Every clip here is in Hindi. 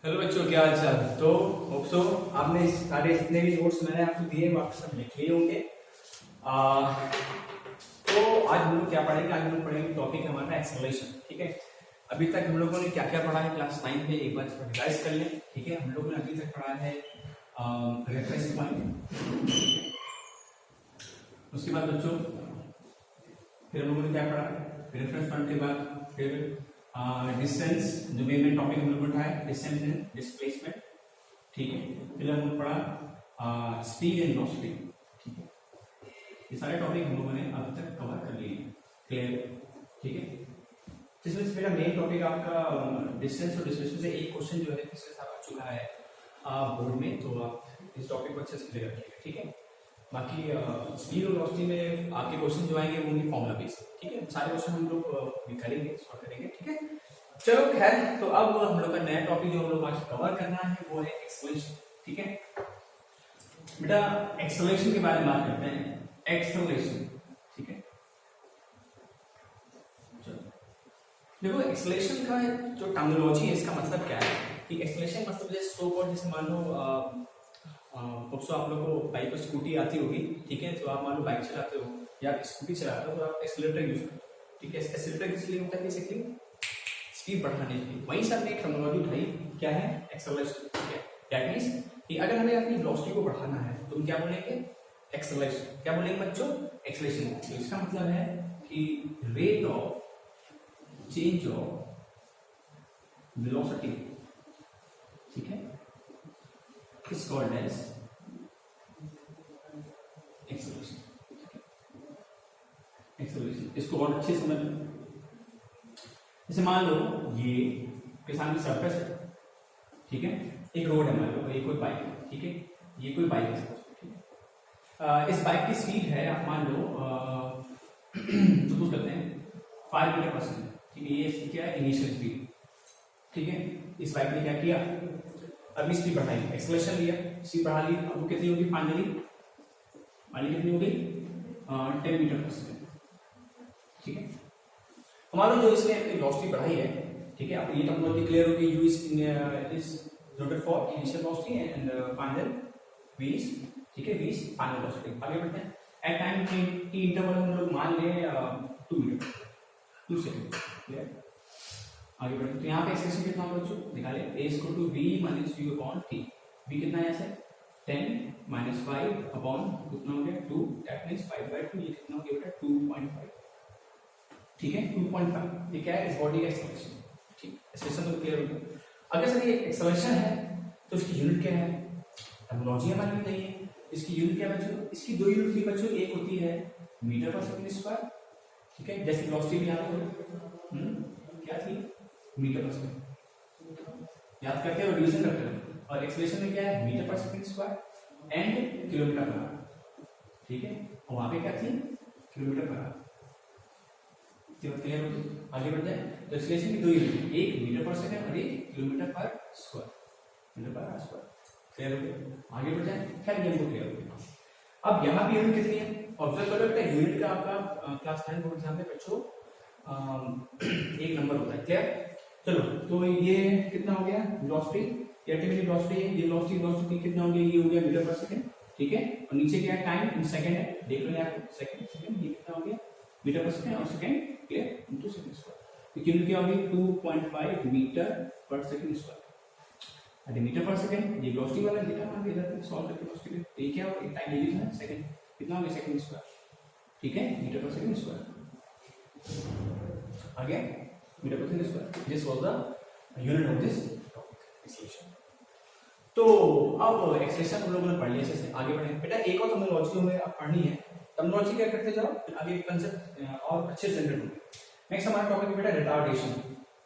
हेलो बच्चों, क्या हाल चाल। तो होप सो आपने सारे जितने भी नोट्स मैंने आपको दिए वो आप सब लिख लिए होंगे। तो आज हम लोग क्या पढ़ेंगे, आज हम लोग पढ़ेंगे टॉपिक हमारा एक्सेलरेशन। ठीक है, अभी तक हम लोगों ने क्या क्या पढ़ा है क्लास 9 में एक बार रिवाइज कर लें। ठीक है, हम लोगों ने अभी तक पढ़ा है रेफरेंस पॉइंट। उसके बाद बच्चों फिर हम लोगों ने क्या पढ़ा, रेफरेंस पॉइंट के बाद फिर डिस्टेंस, जो मेन टॉपिक हम लोग उठाए डिस्टेंस एंड डिस्प्लेसमेंट। ठीक है, फिर हम लोग पढ़ा स्पीड एंड वेलोसिटी। ठीक है, ये सारे टॉपिक हम लोगों ने अब तक कवर कर लिए। क्लियर? ठीक है, जिसमें से मेरा मेन टॉपिक आपका डिस्टेंस और डिस्प्लेसमेंट से एक क्वेश्चन जो है पिछले साल आ चुका है बोर्ड में, तो आप इस टॉपिक को अच्छे से क्लियर रखिएगा। ठीक है, बाकी स्पीड और वेलोसिटी में आपके क्वेश्चन जो आएंगे वो होंगे फॉर्मूला बेस्ड। ठीक है, सारे क्वेश्चन हम लोग करेंगे, सॉल्व करेंगे। ठीक है, चलो खैर, तो अब हम लोग का नया टॉपिक जो हम लोग आज कवर करना है वो है एक्सेलरेशन। ठीक है बेटा, एक्सेलरेशन के बारे में बात करते हैं। एक्सेलरेशन, ठीक है, देखो एक्सेलरेशन का जो टर्मिनोलॉजी है इसका मतलब क्या है कि एक्सेलरेशन मतलब जैसे सो कॉल्ड, जैसे मान लो आप लोग को बाइक और स्कूटी आती होगी। ठीक है, तो आप मान लो बाइक चलाते हो या स्कूटी चलाते हो तो आप एक्सेलरेटर यूज करते हो। ठीक है, एक्सेलरेटर किस लिए होता है, बेसिकली स्पीड बढ़ाने के लिए। वहीं से हमने एक टर्मिनोलॉजी उठाई, क्या है, एक्सेलरेशन। ठीक है, दैट मींस कि अगर हमें अपनी वेलोसिटी को बढ़ाना है तो हम क्या बोलेंगे, एक्सेलरेशन। क्या बोलेंगे बच्चों, एक्सेलरेशन। तो इसका मतलब है कि rate of change of velocity, ठीक है, is called as acceleration. Acceleration इसको बहुत अच्छे से समझ लो। जैसे मान लो ये किसान की सरफेस है। ठीक है, एक रोड है, मान लो ये कोई बाइक है। ठीक है, ये कोई बाइक है। ठीक है, इस बाइक की स्पीड है, आप मान लो सपोज करते हैं 5 मीटर पर सेकेंड। ठीक है, ये इसकी क्या है, इनिशियल स्पीड। ठीक है, इस बाइक ने क्या किया, अभी स्पीड बढ़ाई, एक्सेलरेशन लिया, स्पीड बढ़ा ली। अब वो कितनी होगी, फाइनली कितनी होगी, 10 मीटर पर सेकेंड। ठीक है, हमारा जो इसने अपनी वेलोसिटी बढ़ाई है। ठीक है, आपको ये टर्मिनोलॉजी क्लियर होगी, u is noted for initial velocity and final v is, ठीक है, v is final velocity। आगे बढ़ते हैं। एट टाइम t इंटरवल हम लोग मान लें 2 मीटर 2 सेकंड। क्लियर? आगे बढ़ते हैं, तो यहाँ पे एक्सप्रेशन कितना होगा बच्चों, निकाले a is equal to v minus u upon t। v कितना है यहाँ से 10 minus 5 upon कितना हो गया 2, दैट मींस 5/2। ये कितना हो गया बेटा 2.5। ठीक है, 2.5। ये क्या है, इस बॉडी का एक्सेलरेशन। ठीक, एक्सेलरेशन तो क्लियर हो गया। अगर सर ये एक्सेलरेशन है तो इसकी यूनिट क्या है, टर्मिनोलॉजी हमारी बताइए है। इसकी यूनिट क्या बच्चों, इसकी दो यूनिट थी बच्चों, एक होती है मीटर पर सेकंड स्क्वायर। ठीक है, जैसे वेलोसिटी भी यहाँ पे क्या थी, मीटर पर सेकंड। याद करते हो, डिवीजन करते हो। और एक्सेलरेशन में क्या है, metre per second square and kilometre per hour. ठीक है, और वहां पे क्या थी, किलोमीटर पर आवर। क्लियर हो गई? आगे बढ़ जाए। तो एक्सेलरेशन की दो यूनिट, एक मीटर पर सेकंड और एक किलोमीटर पर स्क्वायर, मीटर पर स्क्वायर। क्लियर हो गया? आगे बढ़ जाए। खैर ये क्लियर हो गया। अब यहाँ भी यूनिट कितनी है, ऑब्जर्व करो बेटा, यूनिट का आपका क्लास 9 बोर्ड एग्जाम में बच्चों एक नंबर होता है। क्लियर? चलो, तो ये कितना हो गया, वेलोसिटी, अल्टीमेटली वेलोसिटी है, ये वेलोसिटी कितना हो गया, ये हो गया मीटर पर सेकंड। ठीक है, और नीचे क्या है, टाइम इन सेकंड है, देख लो यहाँ सेकंड, ये कितना हो गया, मीटर पर सेकंड और second clear into second square. तो यूनिट क्या होगी, 2.5 मीटर पर सेकंड स्क्वायर। अरे मीटर पर सेकंड, ये वेलोसिटी वाला डेटा मान के इधर सॉल्व करके वेलोसिटी, तो ये क्या होगा, एक टाइम डिवीजन है सेकंड, कितना हो गया सेकंड स्क्वायर। ठीक है, मीटर पर सेकंड स्क्वायर आ गया, metre per second square. This was the unit of this acceleration. तो अब एक्सेलरेशन हम लोगों ने पढ़ लिया, इससे आगे बढ़ेंगे बेटा। एक और टर्मिनोलॉजी हमें अब पढ़नी है, टर्मिनोलॉजी क्या करते जाओ, फिर आगे कंसेप्ट और अच्छे से जनरेट होंगे। नेक्स्ट हमारा टॉपिक है बेटा रिटार्डेशन।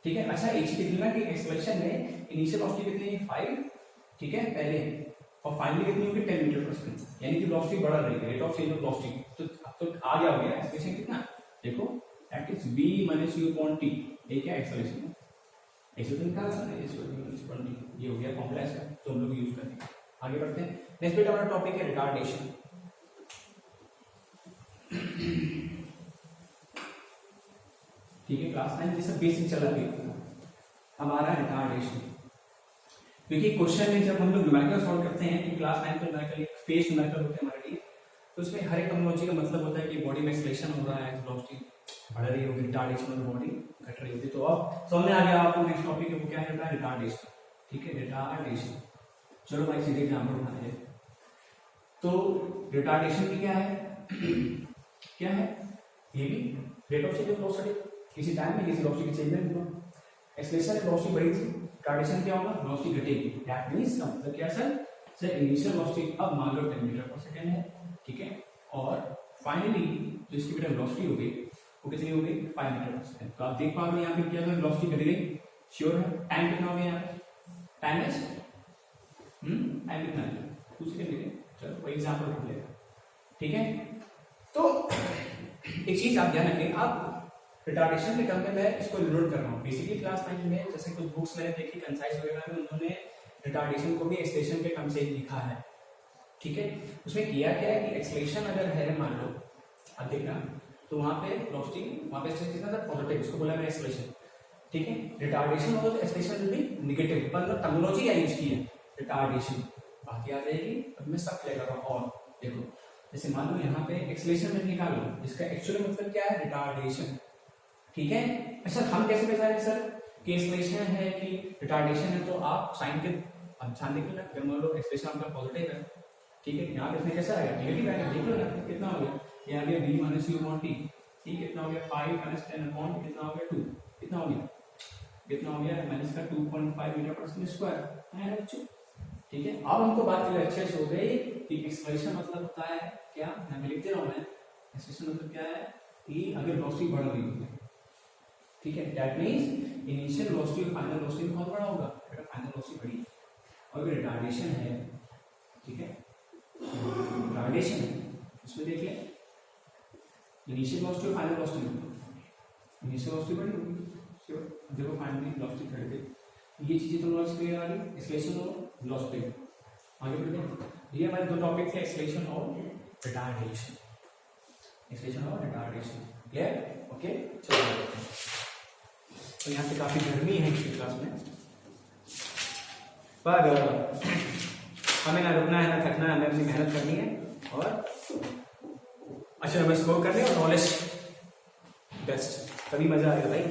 ठीक है, अच्छा एक चीज देख लेना कि एक्सेलरेशन में इनिशियल वेलोसिटी कितनी है, 5। ठीक है, पहले, और फाइनली कितनी होगी, 10 मीटर पर सेकंड, यानी कि वेलोसिटी बढ़ रही है, rate of change of velocity. तो अब तो आ गया हो गया एक्सेलरेशन कितना, देखो that is v minus u upon t। ये क्या एक्सेलरेशन है, एक्सेलरेशन का ये हो गया फॉर्मूला इसका, तो हम लोग यूज करेंगे। आगे बढ़ते हैं। नेक्स्ट बेटा हमारा टॉपिक है रिटार्डेशन। ठीक है, क्लास 9 ये सब बेसिक चल रही है। हमारा रिटार्डेशन, क्योंकि क्वेश्चन में जब हम लोग न्यूमेरिकल सॉल्व करते हैं कि क्लास 9 के न्यूमेरिकल फेस न्यूमेरिकल होते हैं हमारे लिए, तो उसमें हर एक टर्मिनोलॉजी का मतलब होता है कि बॉडी में एक्सेलरेशन हो रहा है, वेलोसिटी बढ़ रही होगी, रिटार्डेशन ऑफ बॉडी घट रही होगी। तो अब समझ में आ गया आपको नेक्स्ट टॉपिक है वो क्या है, रिटार्डेशन। ठीक है, रिटार्डेशन। चलो भाई सीधे एग्जाम्पल बनाते हैं। तो रिटार्डेशन भी क्या है क्या है, ये भी rate of change of velocity, किसी टाइम में किसी वेलोसिटी की चेंज में होगा। एक्सेलरेशन वेलोसिटी बढ़ी थी, रिटार्डेशन क्या होगा, वेलोसिटी घटेगी। दैट मींस का मतलब क्या सर, इनिशियल वेलोसिटी अब मान लो 10 मीटर पर सेकंड है, ठीक है, और फाइनली जो इसकी बेटा वेलोसिटी हो गई वो कितनी हो गई, 5 मीटर पर सेकंड। तो आप देख पा रहे हो यहाँ पे क्या है, वेलोसिटी घट गई, श्योर है। टाइम कितना हो गया यहाँ पे, टाइम है टाइम कितना है, 2 सेकंड दिखे। चलो कोई एग्जांपल रख लेगा, ठीक है। तो एक चीज आप ध्यान रखें, आप रिटार्डेशन के टर्म में मैं इसको नोट कर रहा हूँ। बेसिकली क्लास 9 में जैसे कुछ बुक्स मैंने देखी कंसाइज वगैरह में, उन्होंने रिटार्डेशन को भी एक्सेलरेशन के टर्म से ही लिखा है, ठीक है। उसमें किया क्या है कि एक्सेलरेशन अगर है मान लो, अब देखना, तो वहां पे वेलोसिटी, वहां पे कितना था, पॉजिटिव, इसको बोला मैंने एक्सेलरेशन, ठीक है। रिटार्डेशन होगा तो एक्सेलरेशन विल बी नेगेटिव, मतलब टर्मिनोलॉजी क्या यूज की है, रिटार्डेशन, बाकी आ जाएगी। अब मैं सब क्लियर कर रहा हूँ। और देखो जैसे मान लो यहाँ पे एक्सेलरेशन में निकालो, इसका एक्चुअल मतलब क्या है, रिटार्डेशन, ठीक है। अच्छा हम कैसे बताएं सर कि एक्सेलरेशन है कि रिटार्डेशन है, तो आप साइन के अब ध्यान देखो ना, अगर मान लो एक्सेलरेशन आपका पॉजिटिव है, ठीक है, यहाँ पे इसमें कैसा आएगा, नेगेटिव आएगा, देख लो ना कितना हो गया, ये आ गया b minus u upon t, ठीक, कितना हो गया 5 माइनस 10 अपॉन कितना हो गया 2, कितना हो गया, कितना हो गया माइनस का 2.5 मीटर पर सेकंड स्क्वायर है ना बच्चों, ठीक है। अब हमको बात चलिए अच्छे से हो गई कि एक्सेलरेशन मतलब होता है क्या, यहाँ पे लिख दे रहा हूँ मैं, एक्सेलरेशन मतलब क्या है कि अगर वेलोसिटी बढ़ रही है, ठीक है, दैट मींस इनिशियल वेलोसिटी और फाइनल वेलोसिटी में कौन बड़ा होगा, बेटा फाइनल वेलोसिटी बड़ी। और अगर रिटार्डेशन है, ठीक है, रिटार्डेशन है, इसमें देखिए इनिशियल वेलोसिटी और फाइनल वेलोसिटी, इनिशियल वेलोसिटी बड़ी होगी, श्योर। देखो फाइनली वेलोसिटी घट गई, ये चीजें तो नॉइस क्लियर आ गई, एक्सेलरेशन और वेलोसिटी। आगे बढ़ते, ये हमारे दो टॉपिक थे, एक्सेलरेशन और रिटार्डेशन, एक्सेलरेशन और रिटार्डेशन, क्लियर, ओके। चलो तो यहाँ पे काफी गर्मी है इस क्लास में, पर हमें ना रुकना है ना थकना है, हमें अपनी मेहनत करनी है और अच्छा नंबर स्कोर करने और नॉलेज बेस्ट, तभी मजा आएगा भाई।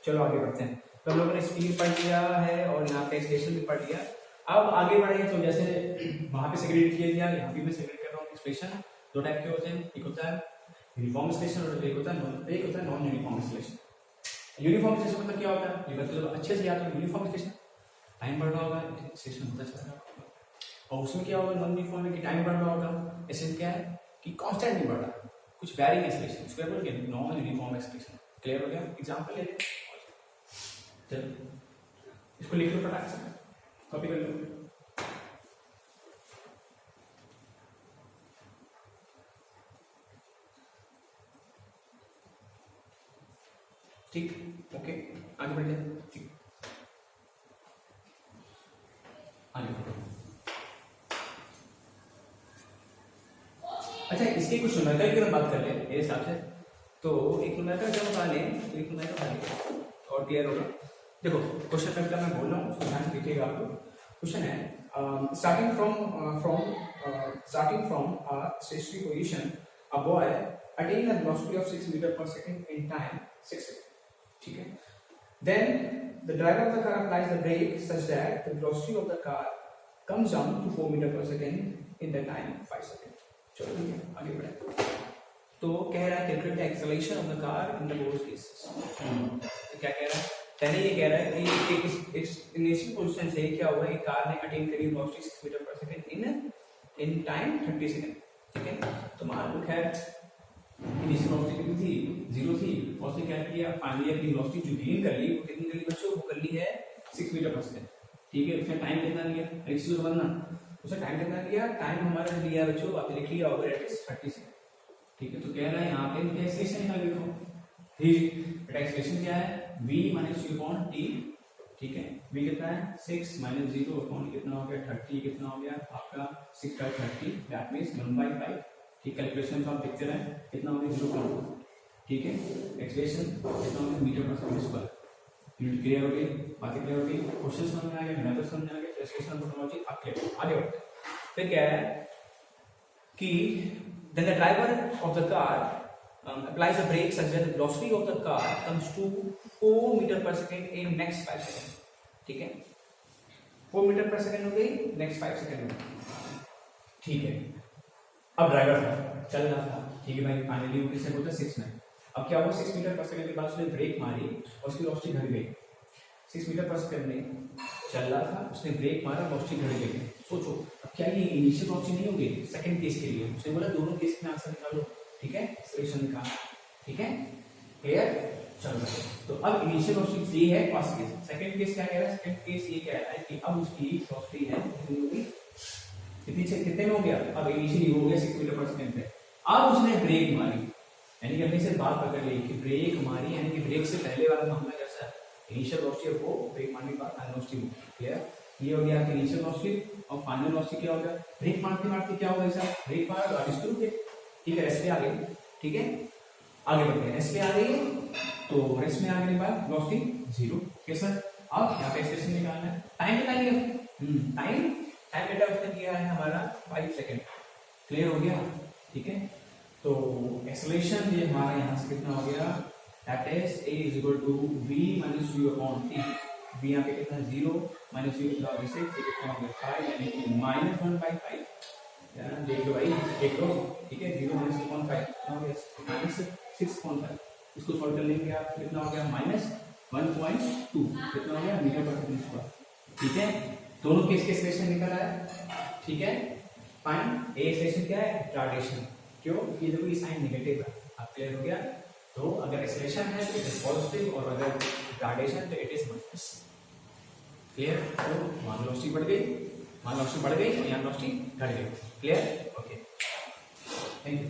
चलो आगे बढ़ते हैं। तो हम लोगों ने स्पीड पढ़ लिया है और यहाँ पे एक्सेलरेशन भी पढ़ लिया। अब आगे बढ़े तो जैसे वहां पे सेग्रीगेट किया गया, यहाँ भी मैं सेग्रीगेट कर रहा हूँ। एक्सेलरेशन दो टाइप के होते हैं, एक होता है यूनिफॉर्म एक्सेलरेशन और एक होता है non uniform acceleration. Uniform acceleration मतलब क्या होता है, ये मतलब अच्छे से याद हो, यूनिफॉर्म एक्सेलरेशन टाइम बढ़ रहा होगा, एक्सेलरेशन होता चला रहा होगा, और उसमें क्या होगा नॉन यूनिफॉर्म में कि टाइम बढ़ रहा होगा, ऐसे क्या है कि कांस्टेंट नहीं बढ़ रहा, कुछ वैरिंग एक्सेलरेशन, उसको बोलते हैं नॉन यूनिफॉर्म एक्सेलरेशन। क्लियर हो गया, एग्जांपल ले लें, चलो इसको लिख लो फटाक से, कॉपी कर लो। ठीक, ओके, आगे बढ़ते हैं, ठीक, आगे बढ़ते। अच्छा इसके कुछ न्यूमेरिकल की हम बात कर ले मेरे हिसाब से, तो एक न्यूमेरिकल जब बता लें तो एक न्यूमेरिकल बता लें और क्लियर होगा। देखो क्वेश्चन पैटर्न मैं बोल रहा हूँ, उसको ध्यान से देखिएगा। आपको क्वेश्चन है starting from stationary position a boy attain a velocity of 6 metre per second in time 6 second, ठीक है। Then the driver of the car applies the brake such that the velocity of the car comes down to 4 meter per second in the time 5 seconds. चलो ठीक है, आगे बढ़े। तो कह रहा है calculate the acceleration of the car in the both cases. तो क्या कह रहा है, पहले ये कह रहा है कि इस इनिशियल पोजीशन से क्या हुआ कि कार ने अटेन करी velocity 6 metre per second in time 30 second, ठीक है। तो मान लो खैर इनिशियल वेलोसिटी कितनी थी, 0 थी, और उसने क्या किया, फाइनली अपनी वेलोसिटी जो गेन कर ली वो कितनी कर ली बच्चों, वो कर ली है 6 मीटर पर सेकंड, ठीक है। उसने टाइम कितना लिया, एक चीज समझना, उसने टाइम कितना लिया, टाइम हमारा लिया बच्चों, आपने लिख लिया होगा, इट इज 30 सेकंड, ठीक है। तो कह रहा है यहाँ पे एक्सेलरेशन निकाल लो, ठीक, एक्सेलरेशन क्या है, v minus u upon t, ठीक है। v कितना है 6 माइनस 0 अपॉन कितना हो गया 30, कितना हो गया आपका 6 by 30, दैट मींस 1/5, ठीक। कैलकुलेशन तो आप देखते रहे, कितना हो गया 0.2, ठीक है। एक्सेलरेशन कितना हो गया metre per second square. Unit clear हो गई, बातें क्लियर हो गई, क्वेश्चन समझ में आ गया, मेथड समझ में आ गया। एक्सेलरेशन टर्मिनोलॉजी अब क्लियर। आगे बढ़ते हैं। फिर क्या है कि then the driver of the car applies a brake such that the velocity of the car comes to 4 meter per second in next 5 seconds। ठीक है, 4 मीटर पर सेकंड हो गई, नेक्स्ट 5 सेकंड हो गई। ठीक है, अब ड्राइवर था, चल रहा था, ठीक है भाई, फाइनली वो किससे बोलते हैं 6 में। अब क्या हुआ, 6 मीटर पर सेकंड के बाद उसने ब्रेक मारी और उसकी वेलोसिटी घट गई। 6 मीटर पर सेकंड में चल रहा था, उसने ब्रेक मारा, वेलोसिटी घट गई। सोचो अब क्या ये इनिशियल वेलोसिटी नहीं होगी सेकंड केस के लिए? उसने बोला दोनों केस में आंसर निकालो, ठीक है, एक्सप्रेशन निकाल, ठीक है, क्लियर? चलो तो अब इनिशियल वेलोसिटी ये है फर्स्ट केस। सेकंड केस क्या कह रहा है? सेकंड केस ये कह रहा है कि अब उसकी वेलोसिटी है कितनी होगी, कितने में हो गया, अब इनिशियली हो गया 6 मीटर पर सेकंड पे। अब उसने ब्रेक मारी, यानी कि अपने से बात पकड़ ली कि ब्रेक मारी, यानी कि ब्रेक से पहले वाला मामला कैसा है, इनिशियल वेलोसिटी वो ब्रेक मारने के बाद फाइनल वेलोसिटी। क्लियर? ये हो गया कि इनिशियल वेलोसिटी और फाइनल वेलोसिटी क्या हो गया। ब्रेक मारते मारते क्या होगा, ऐसा ब्रेक मारा गाड़ी स्लो हो गई, ठीक है, रेस्ट पे आ गई, ठीक है, आगे बढ़ते हैं, रेस्ट पे आ गई है, तो रेस्ट में आने के बाद वेलोसिटी 0। कैसा? अब यहाँ पे एक्सप्रेशन निकालना है, टाइम निकालिए, टाइम डेटा उसने दिया है हमारा 5 सेकंड। क्लियर हो गया? ठीक है, तो एक्सेलरेशन ये हमारा यहाँ से कितना हो गया, that is a is equal to v minus u upon t। v यहाँ पे कितना 0 minus u मतलब 6, ये कितना हो गया 5, यानी कि -1/5। देख लो भाई, देख लो, ठीक है, 0 minus 1/5 कितना हो गया -6.5। इसको सॉल्व कर लेंगे आप, कितना हो गया -1.2, कितना हो गया मीटर पर सेकंड स्क्वायर। ठीक है, दोनों केस के एक्सप्रेशन निकल आया, ठीक है, फाइन। ए एक्सप्रेशन क्या है, रिटार्डेशन, क्यों, ये देखो ये साइन नेगेटिव है। अब क्लियर हो गया? तो अगर एक्सेलरेशन है तो इट इज पॉजिटिव और अगर रिटार्डेशन तो इट इज माइनस। क्लियर? तो वहां वेलोसिटी बढ़ गई, वहां वेलोसिटी बढ़ गई और यहाँ वेलोसिटी घट गई। क्लियर? Okay, thank you.